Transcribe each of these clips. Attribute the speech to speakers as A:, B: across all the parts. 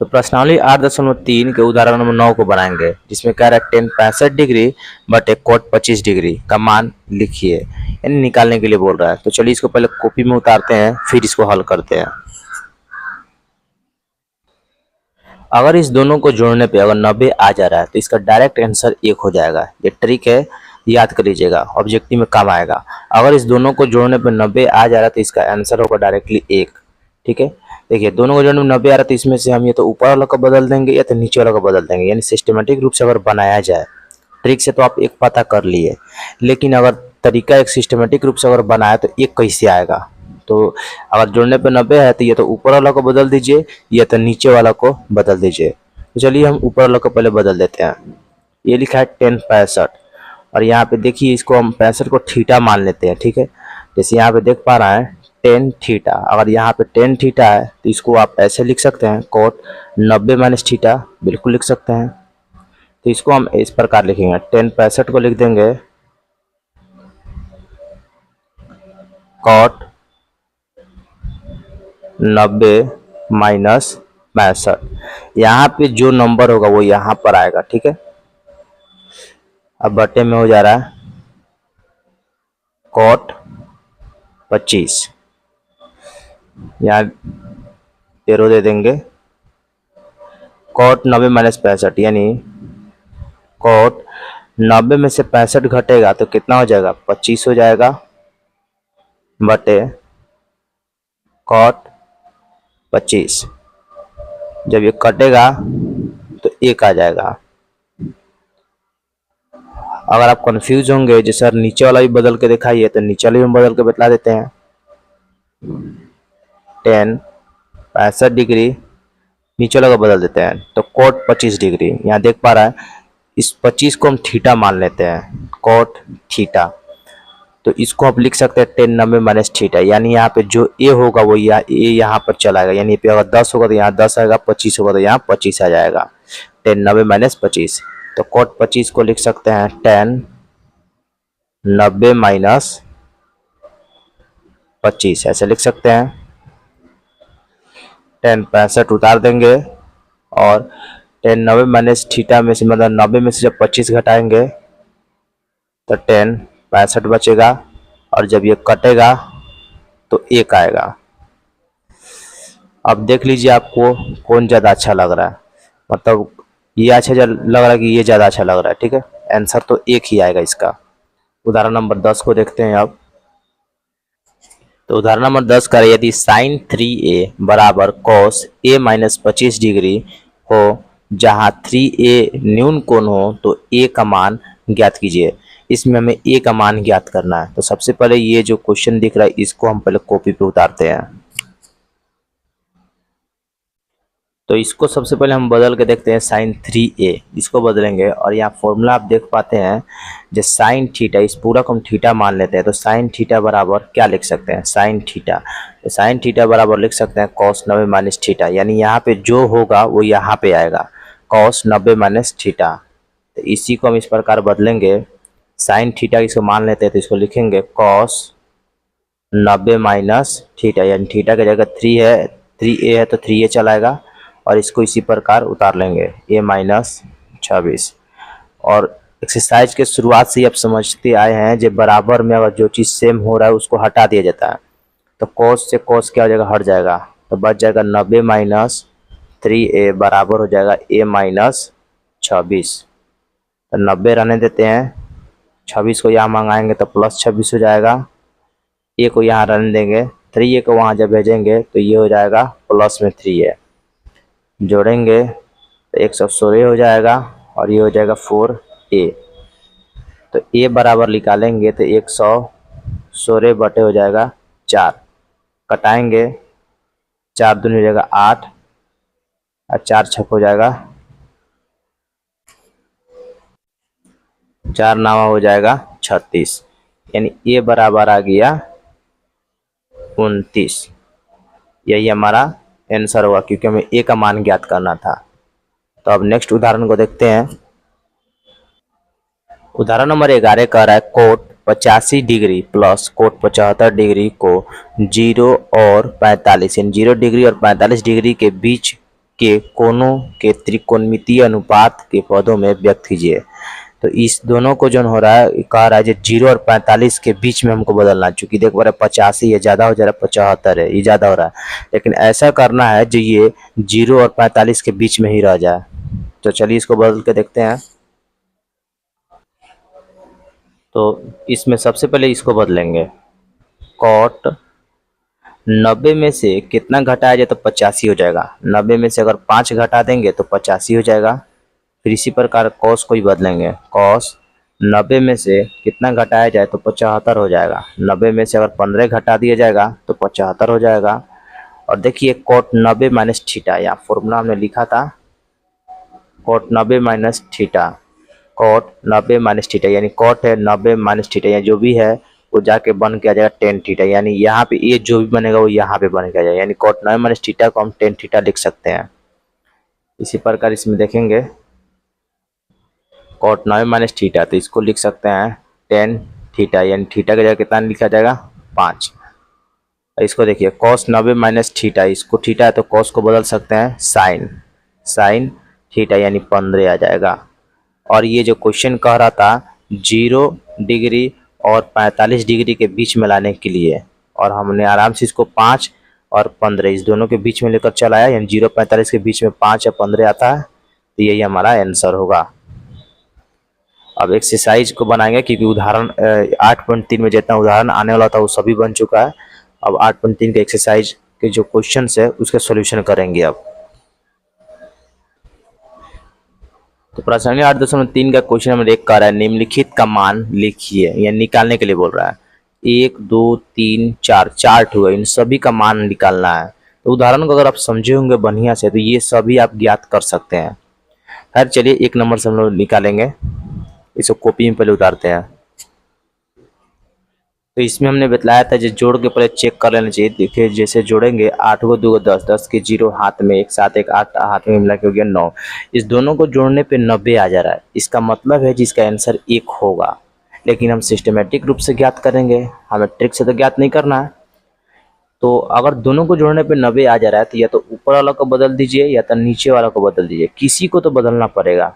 A: तो प्रश्नावली 8.3 के उदाहरण नंबर 9 को बनाएंगे, जिसमें कह रहा है टेन 65 डिग्री बट एक कोट 25 डिग्री का मान लिखिए, यानी निकालने के लिए बोल रहा है। तो चलिए इसको पहले कॉपी में उतारते हैं, फिर इसको हल करते हैं। अगर इस दोनों को जोड़ने पे अगर 90 आ जा रहा है तो इसका डायरेक्ट आंसर 1 हो जाएगा। ये ट्रिक है, याद कर लीजिएगा, ऑब्जेक्टिव में काम आएगा। अगर इस दोनों को जोड़ने पे 90 आ जा रहा है तो इसका आंसर होगा डायरेक्टली 1। ठीक है, देखिए दोनों को जोड़ने में 90 आ रहा है तो इसमें से हम ये तो ऊपर वाला को बदल देंगे या तो नीचे वाला को बदल देंगे, यानी सिस्टमेटिक रूप से अगर बनाया जाए ट्रिक से तो आप एक पता कर लिए, लेकिन अगर तरीका एक सिस्टमेटिक रूप से अगर बनाया तो एक कैसे आएगा। तो अगर जोड़ने पे 90 है तो ये तो ऊपर वाला को बदल दीजिए या तो नीचे वाला को बदल दीजिए। तो चलिए हम ऊपर वाला को पहले बदल देते हैं। ये लिखा है 10 65 और यहाँ पे देखिए इसको हम 65 को थीटा मान लेते हैं। ठीक है, जैसे यहाँ पे देख पा रहे हैं 10 थीटा, अगर यहाँ पे 10 थीटा है तो इसको आप ऐसे लिख सकते हैं कोट 90 माइनस थीटा, बिल्कुल लिख सकते हैं। तो इसको हम इस प्रकार लिखेंगे, 10 65 को लिख देंगे कॉट 90 माइनस 65। यहाँ पे जो नंबर होगा वो यहाँ पर आएगा। ठीक है, अब बटे में हो जा रहा है कॉट 25, यहाँ एरो दे देंगे कॉट 90 माइनस 65, यानी कॉट 90 में से 65 घटेगा तो कितना हो जाएगा 25 हो जाएगा, बटे कॉट 25। जब ये कटेगा तो 1 आ जाएगा। अगर आप कंफ्यूज होंगे जो सर नीचे वाला भी बदल के दिखाइए, तो नीचे वाला भी हम बदल के बतला देते हैं। 10 65 डिग्री नीचे वाला को बदल देते हैं तो कोट 25 डिग्री, यहाँ देख पा रहा है इस 25 को हम थीटा मान लेते हैं, कोट थीटा। तो इसको आप लिख सकते हैं 10 90 माइनस थीटा, यानी यहाँ पे जो ए होगा वो यहाँ पर चला आएगा, यानी पे अगर 10 होगा तो यहाँ 10 आएगा, 25 होगा तो यहाँ 25 आ जाएगा, 10 90 माइनस 25। तो कोट 25 को लिख सकते हैं 10 90 माइनस 25, ऐसे लिख सकते हैं। 10 65 उतार देंगे और 10 90 माइनस थीटा में से मतलब 90 में से जब 25 घटाएंगे तो 10 65 बचेगा, और जब ये कटेगा तो 1 आएगा। अब देख लीजिए आपको कौन ज़्यादा अच्छा लग रहा है, मतलब ये अच्छा लग रहा है कि ये ज़्यादा अच्छा लग रहा है। ठीक है, आंसर तो 1 ही आएगा इसका। उदाहरण नंबर 10 को देखते हैं अब। तो उदाहरण नंबर 10 का यदि साइन 3a बराबर कॉस a माइनस 25 डिग्री हो, जहाँ 3a न्यून कोण हो, तो a का मान ज्ञात कीजिए। इसमें हमें a का मान ज्ञात करना है। तो सबसे पहले ये जो क्वेश्चन दिख रहा है इसको हम पहले कॉपी पे उतारते हैं। तो इसको सबसे पहले हम बदल के देखते हैं, साइन 3a इसको बदलेंगे और यहाँ फॉर्मूला आप देख पाते हैं जो साइन थीटा, इस पूरा को हम थीटा मान लेते हैं। तो साइन थीटा बराबर क्या लिख सकते हैं, साइन थीटा, तो साइन थीटा बराबर लिख सकते हैं कॉस 90 माइनस थीटा, यानी यहाँ पे जो होगा वो यहाँ पे आएगा, कॉस 90 माइनस थीटा। तो इसी को हम इस प्रकार बदलेंगे, साइन थीटा इसको मान लेते हैं तो इसको लिखेंगे कॉस 90 माइनस थीटा, यानी थीटा की जगह 3a है तो 3a चलाएगा, और इसको इसी प्रकार उतार लेंगे a माइनस 26। और एक्सरसाइज के शुरुआत से ही आप समझते आए हैं जब बराबर में अगर जो चीज़ सेम हो रहा है उसको हटा दिया जाता है, तो कॉस से कॉस क्या हो जाएगा, हट जाएगा, तो बच जाएगा 90 माइनस 3a बराबर हो जाएगा a माइनस 26। तो 90 रहने देते हैं, 26 को यहाँ मंगाएंगे तो प्लस 26 हो जाएगा, a को यहाँ रहने देंगे, 3a को वहाँ जब भेजेंगे तो ये हो जाएगा प्लस में 3a, जोड़ेंगे तो 116 हो जाएगा और ये हो जाएगा 4a। तो a बराबर निकालेंगे तो 116 बटे हो जाएगा 4, कटाएंगे 4 दूनी हो जाएगा 8 और 4 छक हो जाएगा 4 नामा हो जाएगा 36, यानी a बराबर आ गया 29। यही हमारा आंसर हुआ क्योंकि हमें a का मान ज्ञात करना था। तो अब नेक्स्ट उदाहरण को देखते हैं। उदाहरण नंबर 11 कह रहा है cot 85 degree plus cot 75 degree को 0 और 45 यानी 0 डिग्री और 45 डिग्री के बीच के कोणों के त्रिकोणमितीय अनुपात के पदों में व्यक्त कीजिए। तो इस दोनों को जो हो रहा है, कह रहा है जो 0 और 45 के बीच में हमको बदलना है। चूंकि देखो 85 ये ज़्यादा हो जा रहा है, 75 है ये ज़्यादा हो रहा है, लेकिन ऐसा करना है जो ये 0 और 45 के बीच में ही रह जाए। तो चलिए इसको बदल के देखते हैं। तो इसमें सबसे पहले इसको बदलेंगे, कॉट 90 में से कितना घटाया जाए तो 85 हो जाएगा। 90 में से अगर 5 घटा देंगे तो 85 हो जाएगा। फिर इसी प्रकार कॉस को ही बदलेंगे, कॉस 90 में से कितना घटाया जाए तो 75 हो जाएगा। 90 में से अगर 15 घटा दिया जाएगा तो 75 हो जाएगा। और देखिए कॉट 90 माइनस थीटा, यहाँ फॉर्मूला हमने लिखा था cot 90 minus theta, cot 90 minus theta यानी कॉट है 90 माइनस थीटा, या जो भी है वो जाके बन के आ जाएगा टेन थीटा। यानी यहाँ पे ये जो भी बनेगा वो यहाँ पे बन के आ जाएगा, यानी कॉट 90 माइनस थीटा को हम टेन थीटा लिख सकते हैं। इसी प्रकार इसमें देखेंगे कॉट 90 माइनस थीटा, तो इसको लिख सकते हैं टेन थीटा, यानी थीटा की जगह कितना लिखा जाएगा 5। इसको देखिए कॉस 90 माइनस थीटा, इसको थीटा है तो कॉस को बदल सकते हैं साइन, साइन थीटा यानी 15 आ जाएगा। और ये जो क्वेश्चन कह रहा था 0 डिग्री और 45 डिग्री के बीच में लाने के लिए, और हमने आराम से इसको 5 और 15 इस दोनों के बीच में लेकर चलाया, यानी 0 45 के बीच में 5 या 15 आता है, तो यही हमारा आंसर होगा। अब एक्सरसाइज को बनाएंगे क्योंकि उदाहरण 8.3 में जितना उदाहरण आने वाला था वो सभी बन चुका है। अब 8.3 के एक्सरसाइज के जो क्वेश्चन है उसके सॉल्यूशन करेंगे। अब तो प्रश्न 8.3 का क्वेश्चन नंबर 1 कह रहा है निम्नलिखित का मान लिखिए, यानी निकालने के लिए बोल रहा है। 1 2 3 4 चार्ट हुआ, इन सभी का मान निकालना है। तो उदाहरण को अगर आप समझे होंगे बढ़िया से तो ये सभी आप ज्ञात कर सकते हैं। खैर चलिए 1 नंबर से हम लोग निकालेंगे, इसको कॉपी में पहले उतारते हैं। तो इसमें हमने बतलाया था जो जोड़ के पहले चेक कर लेना चाहिए। देखिए जैसे जोड़ेंगे 8 को 2 को 10, 10 के 0 हाथ में, एक साथ एक 8 हाथ में मिला के हो गया 9। इस दोनों को जोड़ने पे 90 आ जा रहा है, इसका मतलब है जिसका आंसर 1 होगा। लेकिन हम सिस्टमेटिक रूप से ज्ञात करेंगे, हमें ट्रिक से तो ज्ञात नहीं करना है। तो अगर दोनों को जोड़ने पे 90 आ जा रहा है तो या तो ऊपर वाला को बदल दीजिए या तो नीचे वाला को बदल दीजिए, किसी को तो बदलना पड़ेगा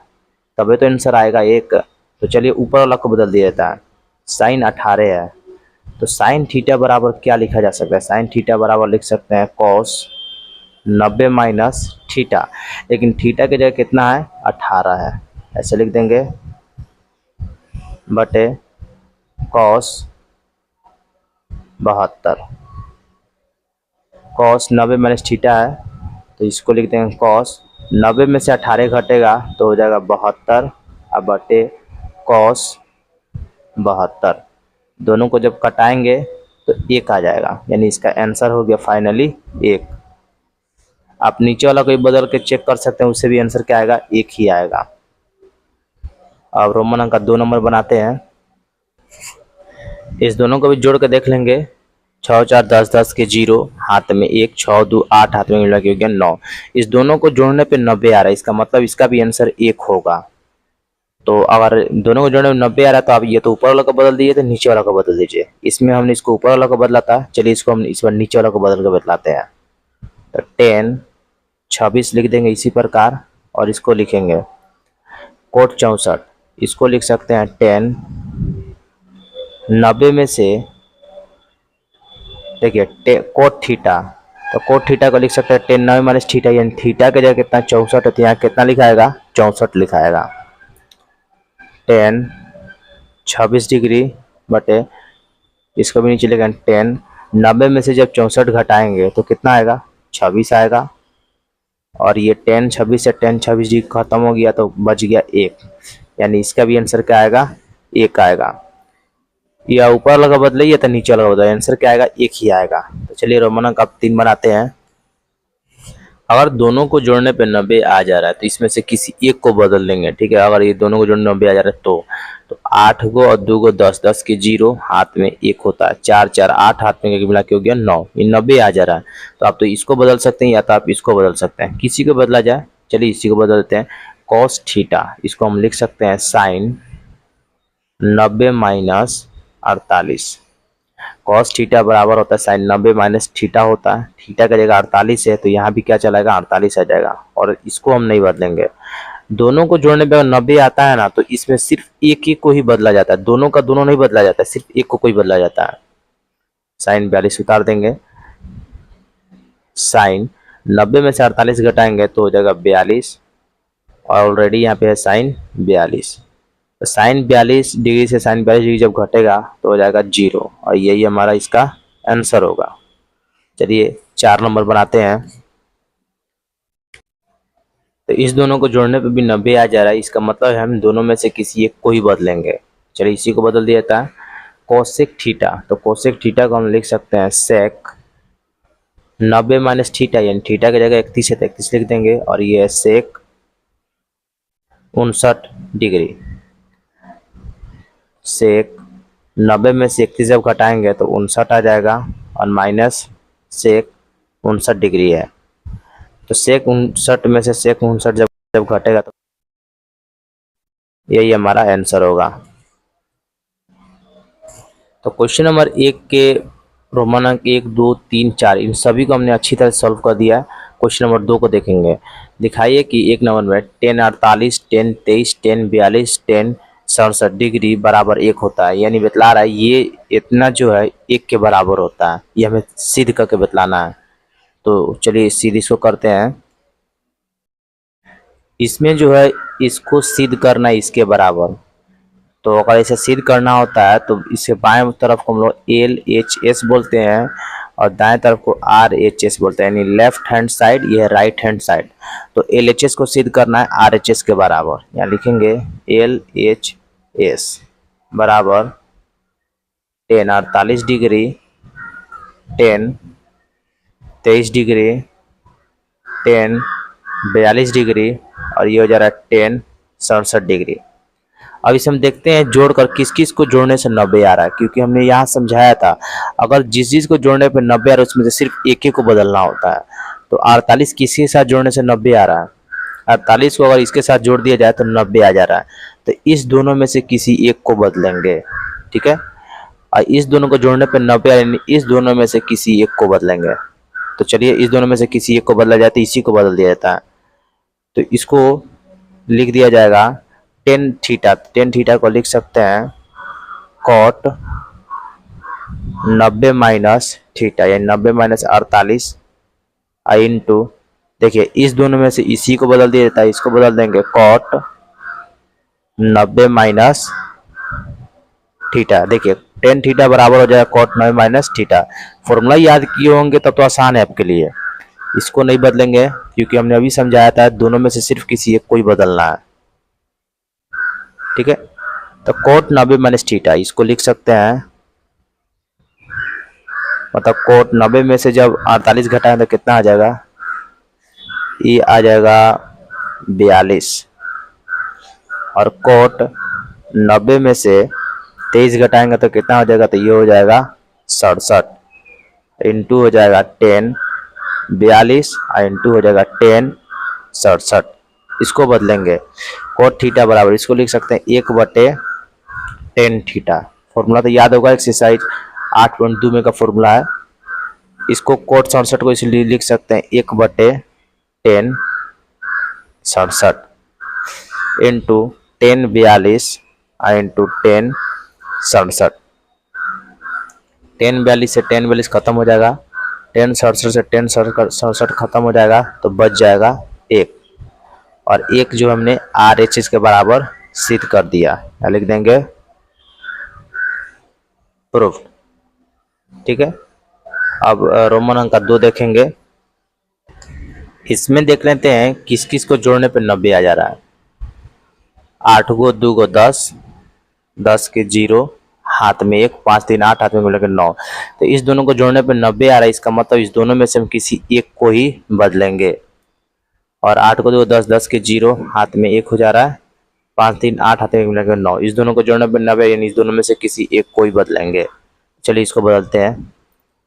A: तभी तो आंसर आएगा 1। तो चलिए ऊपर वाला को बदल दिया जाता है, साइन 18 है तो साइन थीटा बराबर क्या लिखा जा सकता है, साइन थीटा बराबर लिख सकते हैं कॉस 90 माइनस थीटा, लेकिन थीटा की जगह कितना है 18 है, ऐसे लिख देंगे बटे कॉस 72। कॉस 90 माइनस थीटा है तो इसको लिख देंगे कॉस 90 में से 18 घटेगा तो हो जाएगा 72 अब बटे कॉस 72। दोनों को जब कटाएंगे तो 1 आ जाएगा, यानी इसका आंसर हो गया फाइनली 1। आप नीचे वाला को भी बदल के चेक कर सकते हैं, उससे भी आंसर क्या आएगा 1 ही आएगा। अब रोमन अंक का 2 नंबर बनाते हैं, इस दोनों को भी जोड़ के देख लेंगे। 6 4 10, 10 के 0 हाथ में 1, 6 2 8 हाथ में मिला के हो गया 9। इस दोनों को जोड़ने पे 90 आ रहा है, इसका मतलब इसका भी आंसर 1 होगा। तो अगर दोनों को जोड़ने में 90 आ रहा है तो आप ये तो ऊपर वाला को बदल दीजिए तो नीचे वाला को बदल दीजिए। इसमें हमने इसको ऊपर वाला को बदला था, चलिए इसको हम इस बार नीचे वाला को बदल के बदलाते हैं। तो 10 26 लिख देंगे इसी प्रकार, और इसको लिखेंगे कोट 64, इसको लिख सकते हैं 10 90 में से देखिए कोट थीटा, तो कोट थीटा को लिख सकते हैं 10 90 माइनस थीटा, यानी थीटा की जगह कितना 64 है तो यहाँ कितना लिखाएगा 64 लिखाएगा। 10 26 डिग्री बटे इसको भी नीचे लिखेंगे 10 90 में से जब 64 घटाएंगे तो कितना आएगा 26 आएगा। और ये 10 26 से 10 26 डिग्री खत्म हो गया तो बच गया 1, यानी इसका भी आंसर क्या आएगा 1 आएगा। या ऊपर वाला का बदले या तो नीचे वाला का बदले, आंसर क्या आएगा 1 ही आएगा। तो चलिए रोमन अंक अब 3 बनाते हैं। अगर दोनों को जोड़ने पे 90 आ जा रहा है तो इसमें से किसी एक को बदल देंगे, ठीक है। अगर ये दोनों को जोड़ने 90 आ जा रहा है तो 8 को और 2 को 10, 10 के 0 हाथ में 1 होता है, 4 4 8 हाथ में मिला के हो गया 9। ये 90 आ जा रहा है तो आप तो इसको बदल सकते हैं या तो आप इसको बदल सकते हैं, किसी को बदला जाए। चलिए इसी को बदल देते हैं कॉस थीटा, इसको हम लिख सकते हैं साइन 90 माइनस 48। कॉस थीटा बराबर होता है साइन 90 माइनस थीटा होता है। थीटा का जगह 48 है तो यहाँ भी क्या चलाएगा, 48 आ जाएगा, और इसको हम नहीं बदलेंगे। दोनों को जोड़ने पे अगर 90 आता है ना तो इसमें सिर्फ एक ही को ही बदला जाता है, दोनों का दोनों नहीं बदला जाता है, सिर्फ एक को कोई बदला जाता है। साइन 42 उतार देंगे, साइन 90 में से 48 घटाएंगे तो हो जाएगा 42, और ऑलरेडी यहाँ पे है साइन 42। तो साइन 42 डिग्री से साइन 42 डिग्री जब घटेगा तो हो जाएगा 0, और यही हमारा इसका आंसर होगा। चलिए 4 नंबर बनाते हैं। तो इस दोनों को जोड़ने पे भी 90 आ जा रहा है, इसका मतलब है हम दोनों में से किसी एक को ही बदलेंगे। चलिए इसी को बदल दिया था, कोसेक थीटा। तो कोसेक थीटा को हम लिख सकते हैं सेक 90 माइनस थीटा, यानी थीटा की जगह 31 है तो 31 लिख देंगे, और ये है सेक 59 डिग्री। सेक 90 में से 31 जब घटाएंगे तो 59 आ जाएगा, और माइनस सेक 59 डिग्री है। तो सेक 59 में से सेक 59 जब घटेगा तो यही हमारा आंसर होगा। तो क्वेश्चन नंबर 1 के रोमन अंक 1, 2, 3, 4 इन सभी को हमने अच्छी तरह सॉल्व कर दिया। क्वेश्चन नंबर 2 को देखेंगे। दिखाइए कि 1 नंबर में 10 48, 10 23, 10 42, 10 67 डिग्री बराबर 1 होता है, यानी बतला रहा है ये इतना जो है 1 के बराबर होता है, ये हमें सिद्ध करके बतलाना है। तो चलिए सिद्ध इसको करते हैं। इसमें जो है इसको सिद्ध करना है इसके बराबर, तो अगर इसे सिद्ध करना होता है तो इसके बाएं तरफ को हम लोग LHS बोलते हैं और दाएं तरफ को RHS बोलते हैं, यानी लेफ्ट हैंड साइड, ये है राइट हैंड साइड। तो LHS को सिद्ध करना है RHS के बराबर, यहाँ लिखेंगे LHS बराबर 10 48 डिग्री, 10 23 डिग्री, 10 42 डिग्री, और ये हो जा रहा है 10 67 डिग्री। अब इसे हम देखते हैं जोड़कर किस किस को जोड़ने से 90 आ रहा है, क्योंकि हमने यहाँ समझाया था अगर जिस चीज को जोड़ने पे 90 आ रहा है उसमें से सिर्फ एक ही को बदलना होता है। तो 48 किसके साथ जोड़ने से 90 आ रहा है, 48 को अगर इसके साथ जोड़ दिया जाए तो 90 आ जा रहा है। तो इस दोनों में से किसी एक को बदलेंगे, ठीक है। और इस दोनों को जोड़ने पर 90 यानी इस दोनों में से किसी एक को बदलेंगे। तो चलिए इस दोनों में से किसी एक को बदला जाता है, इसी को बदल दिया जाता है। तो इसको लिख दिया जाएगा टेन थीटा। टेन थीटा को लिख सकते हैं कॉट 90 माइनस थीटा, यानी 90 माइनस 48 इंटू, देखिए इस दोनों में से इसी को बदल दिया जाता है, इसको बदल देंगे कॉट 90 माइनस थीटा। देखिए टेन थीटा बराबर हो जाएगा कॉट 90 माइनस थीटा। फॉर्मूला याद किए होंगे तब तो आसान है आपके लिए। इसको नहीं बदलेंगे क्योंकि हमने अभी समझाया था दोनों में से सिर्फ किसी एक को ही बदलना है, ठीक है। तो कोट 90 माइनस थीटा इसको लिख सकते हैं, मतलब कोट 90 में से जब 48 घटाएं तो कितना आ जाएगा, ये आ जाएगा 42, और कोट 90 में से 23 घटाएंगे तो कितना हो जाएगा, तो ये हो जाएगा 67, इंटू हो जाएगा 10 42 और इंटू हो जाएगा 10 67। इसको बदलेंगे कोट थीटा बराबर, इसको लिख सकते हैं 1/10 थीटा। फॉर्मूला तो याद होगा, एक्सरसाइज 8.2 में का फॉर्मूला है। इसको कोट 67 को इसलिए लिख सकते हैं 1/10 67 इंटू 10 42 इंटू 10 67। 10 42 से 10 42 खत्म हो जाएगा, 10 67 से 10 67 खत्म हो जाएगा, तो बच जाएगा 1, और 1 जो हमने RHS के बराबर सिद्ध कर दिया, या लिख देंगे प्रूफ, ठीक है। अब रोमन अंक 2 देखेंगे। इसमें देख लेते हैं किस किस को जोड़ने पे 90 आ जा रहा है। 8 को 2 को 10, 10 के 0 हाथ में 1, 5 3 8 हाथ में मिलकर 9। तो इस दोनों को जोड़ने पे 90 आ रहा है, इसका मतलब इस दोनों में से हम किसी एक को ही बदलेंगे। और 8 को 2 10, 10 के 0 हाथ में 1 हो जा रहा है, 5 3 8 हाथ में मिलकर 9। इस दोनों को जोड़ने पे 90 यानी इस दोनों में से किसी एक को ही बदलेंगे। चलिए इसको बदलते हैं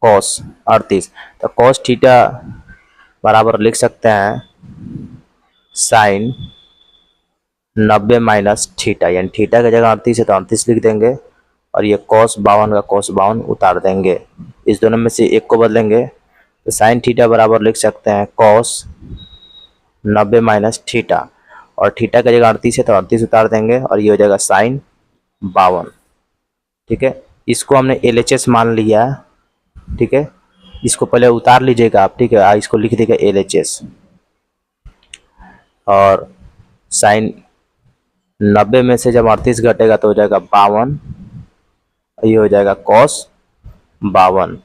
A: कॉस 38। तो कॉस थीटा बराबर लिख सकते हैं साइन 90 माइनस थीटा, यानी थीटा की जगह 38 है तो 38 लिख देंगे, और ये cos 52 का cos 52 उतार देंगे। इस दोनों में से एक को बदलेंगे तो साइन थीटा बराबर लिख सकते हैं cos 90 माइनस थीटा, और थीटा का जगह 38 है तो 38 उतार देंगे और ये हो जाएगा साइन 52। ठीक है, इसको हमने LHS मान लिया है। ठीक है, इसको पहले उतार लीजिएगा आप। ठीक है, इसको लिख देगा LHS, और साइन 90 में से जब 38 घटेगा तो हो जाएगा 52, ये हो जाएगा cos 52।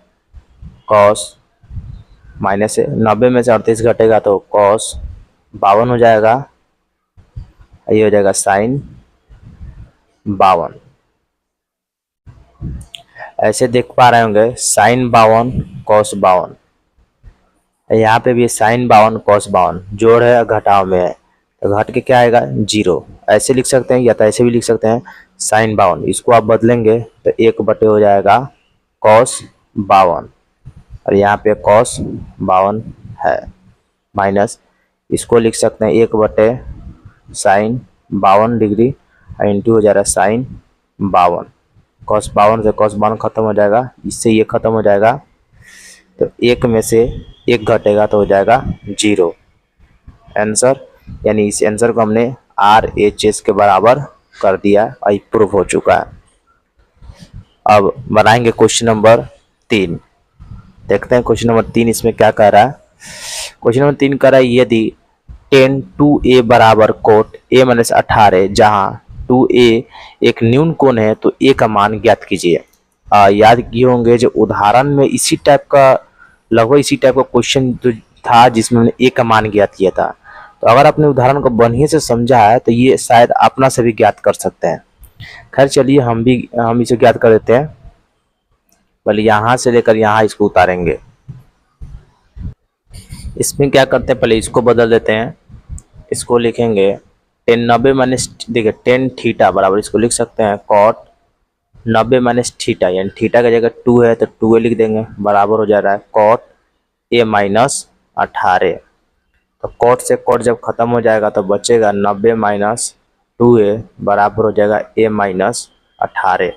A: cos माइनस से 90 में से 38 घटेगा तो cos 52 हो जाएगा, ये हो जाएगा साइन 52। ऐसे देख पा रहे होंगे साइन 52 cos 52, यहाँ पे भी साइन 52 cos 52 जोड़ है घटाव में है तो घट के क्या आएगा 0। ऐसे लिख सकते हैं या तो ऐसे भी लिख सकते हैं साइन 52, इसको आप बदलेंगे तो 1 बटे हो जाएगा cos 52, और यहाँ पे cos 52 है, माइनस इसको लिख सकते हैं 1 बटे साइन 52 डिग्री इंटू हो जा रहा है साइन 52। cos 52 से cos 52 खत्म हो जाएगा, इससे ये खत्म हो जाएगा तो एक में से एक घटेगा तो हो जाएगा 0 आंसर। यानी इस आंसर को हमने RHS के बराबर कर दिया और प्रूफ हो चुका है। अब बनाएंगे क्वेश्चन नंबर 3। देखते हैं क्वेश्चन नंबर 3 इसमें क्या कह रहा है। क्वेश्चन नंबर 3 कह रहा है यदि 10 2a बराबर कोट a माइनस 18 जहाँ 2a एक न्यून कोण है तो a का मान ज्ञात कीजिए। याद किए होंगे जो उदाहरण में इसी टाइप का लगभग इसी टाइप का क्वेश्चन तो था जिसमें हमने a का मान ज्ञात किया था। तो अगर आपने उदाहरण को बढ़िया से समझा है तो ये शायद अपना से भी ज्ञात कर सकते हैं। खैर चलिए हम इसे ज्ञात कर देते हैं। पहले यहाँ से लेकर यहाँ इसको उतारेंगे। इसमें क्या करते हैं, पहले इसको बदल देते हैं। इसको लिखेंगे 10 90 माइनस, देखिए 10 थीटा बराबर इसको लिख सकते हैं कॉट 90 माइनस थीटा, यानी थीटा का जगह 2 है तो 2a लिख देंगे, बराबर हो जा रहा है कॉट a माइनस 18। तो कॉट से कॉट जब खत्म हो जाएगा तो बचेगा 90 माइनस 2a बराबर हो जाएगा a माइनस 18।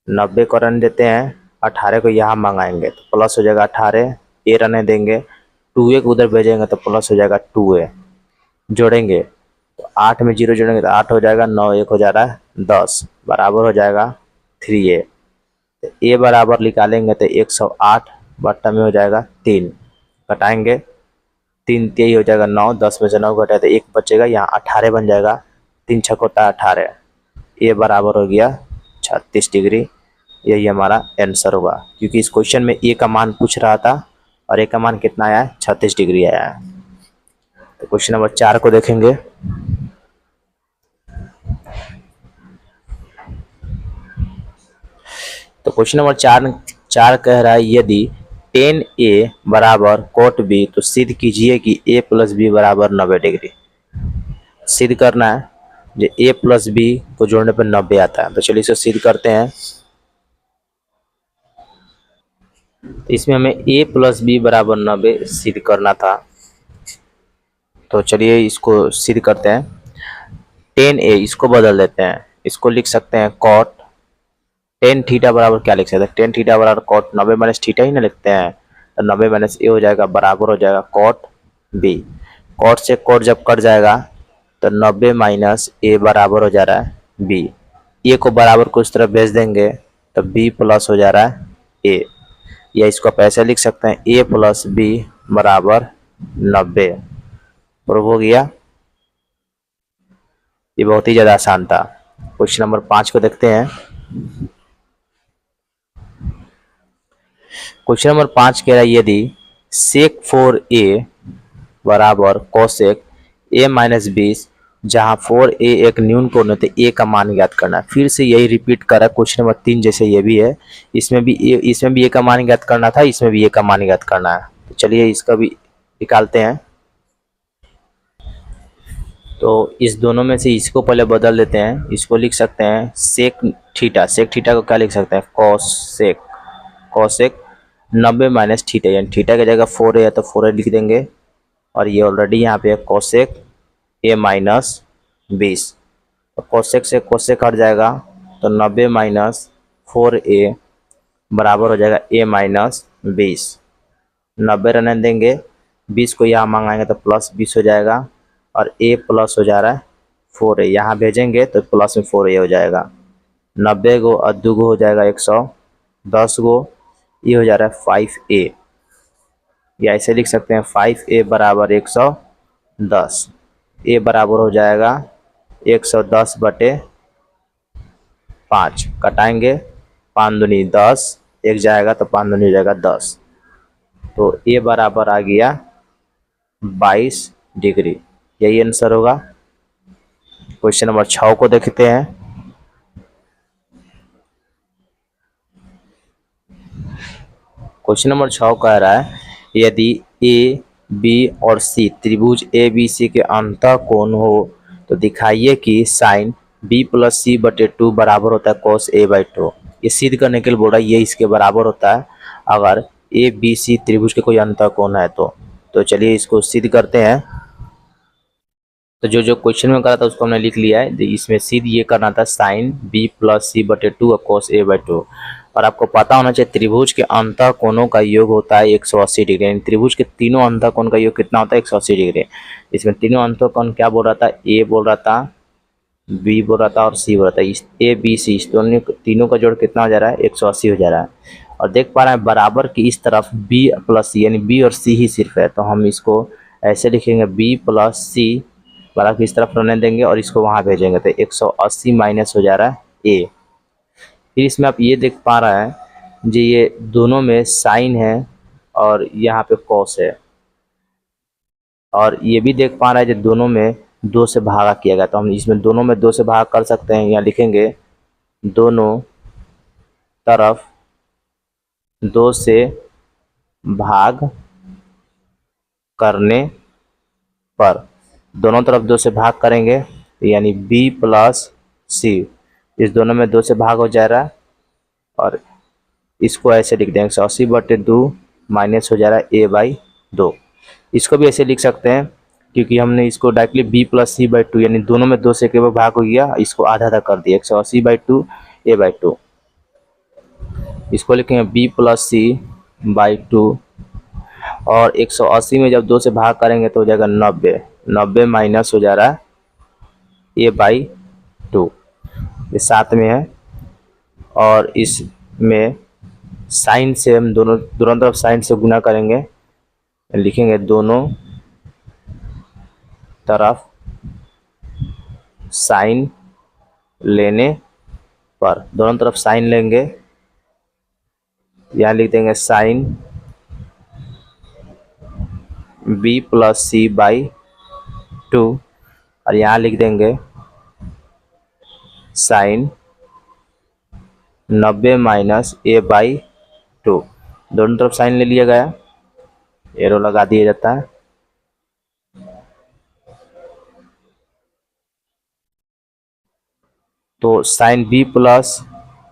A: 90 को रन देते हैं, 18 को यहाँ मंगाएंगे तो प्लस हो जाएगा 18, a रहने देंगे, 2a को उधर भेजेंगे तो प्लस हो जाएगा 2a, जोड़ेंगे तो 8 में 0 जोड़ेंगे तो 8 हो जाएगा, 9 1 हो जा रहा है 10, बराबर हो जाएगा 3a। तो a बराबर निकालेंगे तो 108 बट्टा में हो जाएगा 3, घटाएंगे 3 3 हो जाएगा 9, 10 में से 9 घटाए तो 1 बचेगा, यहाँ 18 बन जाएगा, 3 6 होता है 18, a बराबर हो गया 36 डिग्री। यही हमारा आंसर होगा क्योंकि इस क्वेश्चन में a का मान पूछ रहा था और a का मान कितना आया है 36 डिग्री आया है। तो क्वेश्चन नंबर 4 को देखेंगे। तो क्वेश्चन नंबर 4 कह रहा है यदि 10a बराबर कोट b तो सिद्ध कीजिए कि a प्लस बी बराबर 90 डिग्री। सिद्ध करना है, जो a प्लस बी को जोड़ने पर 90 आता है। तो चलिए इसे सिद्ध करते हैं। तो इसमें हमें a प्लस बी बराबर 90 सिद्ध करना था। तो चलिए इसको सिद्ध करते हैं। 10a इसको बदल देते हैं, इसको लिख सकते हैं कॉट 10 थीटा बराबर क्या लिख सकते हैं, 10 थीटा बराबर कॉट 90 माइनस थीटा ही ना लिखते हैं। तो 90 माइनस ए हो जाएगा, बराबर हो जाएगा कॉट बी। कॉट से कॉट जब कट जाएगा तो 90 माइनस ए बराबर हो जा रहा है बी। ए को बराबर को इस तरफ भेज देंगे तो बी प्लस हो जा रहा है ए, या इसको आप ऐसे लिख सकते हैं ए प्लस बी बराबर 90। प्रूव हो गया। ये बहुत ही ज़्यादा आसान था। क्वेश्चन नंबर 5 को देखते हैं। क्वेश्चन नंबर 5 कह रहा है यदि सेक 4a बराबर कोसेक a माइनस 20 जहाँ 4a एक न्यून कोण है तो a का मान ज्ञात करना है। फिर से यही रिपीट कर रहा है क्वेश्चन नंबर 3 जैसे ये भी है, इसमें भी a का मान ज्ञात करना था, इसमें भी a का मान ज्ञात करना है। तो चलिए इसका भी निकालते हैं। तो इस दोनों में से इसको पहले बदल देते हैं। इसको लिख सकते हैं सेक थीटा, सेक थीटा को क्या लिख सकते हैं कोसेक, कोसेक 90 माइनस थीटा, यानी थीटा की जगह 4a है तो 4a लिख देंगे, और ये ऑलरेडी यहाँ पे है कोसेक a माइनस 20। तो कोसेक से कोसेक हट जाएगा तो 90 माइनस 4a बराबर हो जाएगा a माइनस 20। 90 रहने देंगे, 20 को यहाँ मंगाएंगे तो प्लस 20 हो जाएगा और a प्लस हो जा रहा है 4a, यहाँ भेजेंगे तो प्लस में 4a हो जाएगा। 90 गो और 2 गो हो जाएगा 110 गो, ये हो जा रहा है 5a, या ऐसे लिख सकते हैं 5a बराबर 110। a बराबर हो जाएगा 110 बटे 5, कटाएंगे 5 दूनी 10, एक जाएगा तो 5 दूनी हो जाएगा 10, तो a बराबर आ गया 22 डिग्री। यही आंसर होगा। क्वेश्चन नंबर 6 को देखते हैं। क्वेश्चन नंबर 6 कह रहा है यदि ए बी और सी त्रिभुज ए बी सी के अंतः कोण हो तो दिखाइए कि साइन बी प्लस सी बटे 2 बराबर होता है कॉस ए बाई 2। ये सिद्ध करने के लिए बोल रहा है ये इसके बराबर होता है अगर ए बी सी त्रिभुज के कोई अंतः कोण है तो चलिए इसको सिद्ध करते हैं। तो जो क्वेश्चन में करा था उसको हमने लिख लिया है। इसमें सिद्ध ये करना था साइन बी प्लस सी बटे 2 और कॉस ए बाई 2। और आपको पता होना चाहिए त्रिभुज के अंतः कोणों का योग होता है 180 डिग्री। यानी त्रिभुज के तीनों अंतः कोण का योग कितना होता है 180 डिग्री। इसमें तीनों अंतः कोण क्या बोल रहा था, ए बोल रहा था, बी बोल रहा था और सी बोल रहा था। इस ए बी सी इस दोनों तीनों का जोड़ कितना हो जा रहा है 180 हो जा रहा है। और देख पा रहे हैं बराबर की इस तरफ बी प्लस सी, यानी बी और सी ही सिर्फ है, तो हम इसको ऐसे लिखेंगे बी प्लस सी बराबर की इस तरफ रहने देंगे और इसको वहाँ भेजेंगे तो 180 माइनस हो जा रहा है ए। फिर इसमें आप ये देख पा रहे हैं जी ये दोनों में साइन है और यहाँ पे कॉस है, और ये भी देख पा रहे हैं जो दोनों में 2 से भागा किया गया, तो हम इसमें दोनों में 2 से भाग कर सकते हैं। यहाँ लिखेंगे दोनों तरफ 2 से भाग करने पर, दोनों तरफ 2 से भाग करेंगे यानी b प्लस सी, इस दोनों में 2 से भाग हो जा रहा है और इसको ऐसे लिख देंगे 180 बटे 2 माइनस हो जा रहा है a बाई 2। इसको भी ऐसे लिख सकते हैं क्योंकि हमने इसको directly b plus C by 2 यानी दोनों में 2 से केवल भाग हो गया, इसको आधा आधा कर दिया 180 बाई 2 a बाई 2। इसको लिखेंगे b प्लस सी बाई 2 और 180 में जब 2 से भाग करेंगे तो हो जाएगा 90, 90 माइनस हो जा रहा है a बाई 2, ये साथ में है। और इसमें साइन से हम दोनों तरफ साइन से गुना करेंगे, लिखेंगे दोनों तरफ साइन लेने पर, दोनों तरफ साइन लेंगे, यहाँ लिख देंगे sine b plus C by 2 और यहाँ लिख देंगे साइन 90 माइनस a बाई 2। दोनों तरफ साइन ले लिया गया, एरो लगा दिया जाता है। तो sine b plus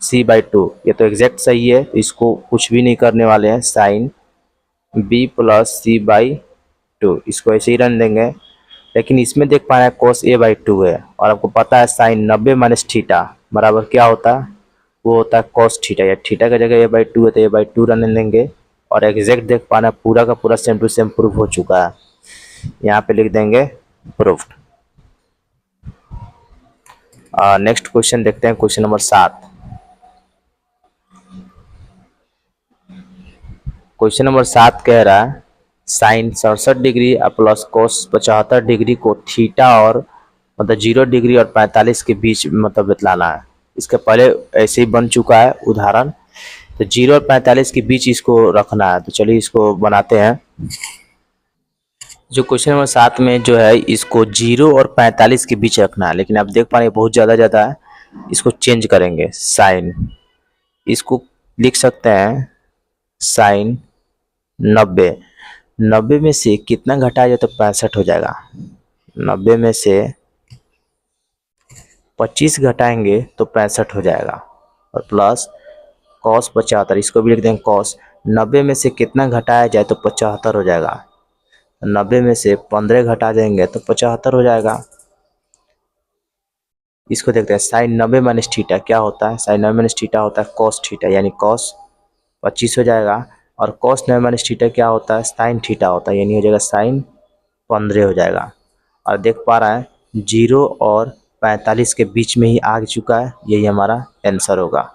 A: C by 2 ये तो एग्जैक्ट सही है, इसको कुछ भी नहीं करने वाले हैं। Sine b plus C by 2 इसको ऐसे ही रन देंगे, लेकिन इसमें देख पा रहे हैं cos a बाई 2 है और आपको पता है साइन 90 माइनस थीटा बराबर क्या होता है, वो होता है cos थीटा, या थीटा की जगह a बाई 2 है तो a बाई 2 रन देंगे। और एग्जैक्ट देख पा रहे हैं पूरा का पूरा सेम टू सेम प्रूफ हो चुका है, यहाँ पे लिख देंगे प्रूफ्ड। नेक्स्ट क्वेश्चन देखते हैं, क्वेश्चन नंबर 7। क्वेश्चन नंबर 7 कह रहा है sine 67 degree plus cos 75 degree को थीटा और मतलब 0 डिग्री और 45 के बीच मतलब बतलाना है। इसके पहले ऐसे ही बन चुका है उदाहरण, तो 0 और 45 के बीच इसको रखना है। तो चलिए इसको बनाते हैं। जो क्वेश्चन नंबर 7 में जो है इसको 0 और 45 के बीच रखना है, लेकिन आप देख पा रहे हैं बहुत ज़्यादा है, इसको चेंज करेंगे। साइन इसको लिख सकते हैं साइन 90 में से कितना घटाया जाए तो 65 हो जाएगा। 90 में से 25 घटाएंगे तो 65 हो जाएगा और प्लस कॉस 75, इसको भी लिख देंगे कॉस 90 में से कितना घटाया जाए तो 75 हो जाएगा। 90 में से 15 घटा देंगे तो 75 हो जाएगा। इसको देखते हैं साइन 90 माइनस थीटा क्या होता है। साइन 90 माइनस थीटा होता है कॉस थीटा, यानी कॉस 25 हो जाएगा। और कॉस 90 माइनस थीटा क्या होता है, साइन थीटा होता है, यानी हो जाएगा साइन 15 हो जाएगा। और देख पा रहा है 0 और 45 के बीच में ही आ चुका है, यही हमारा आंसर होगा।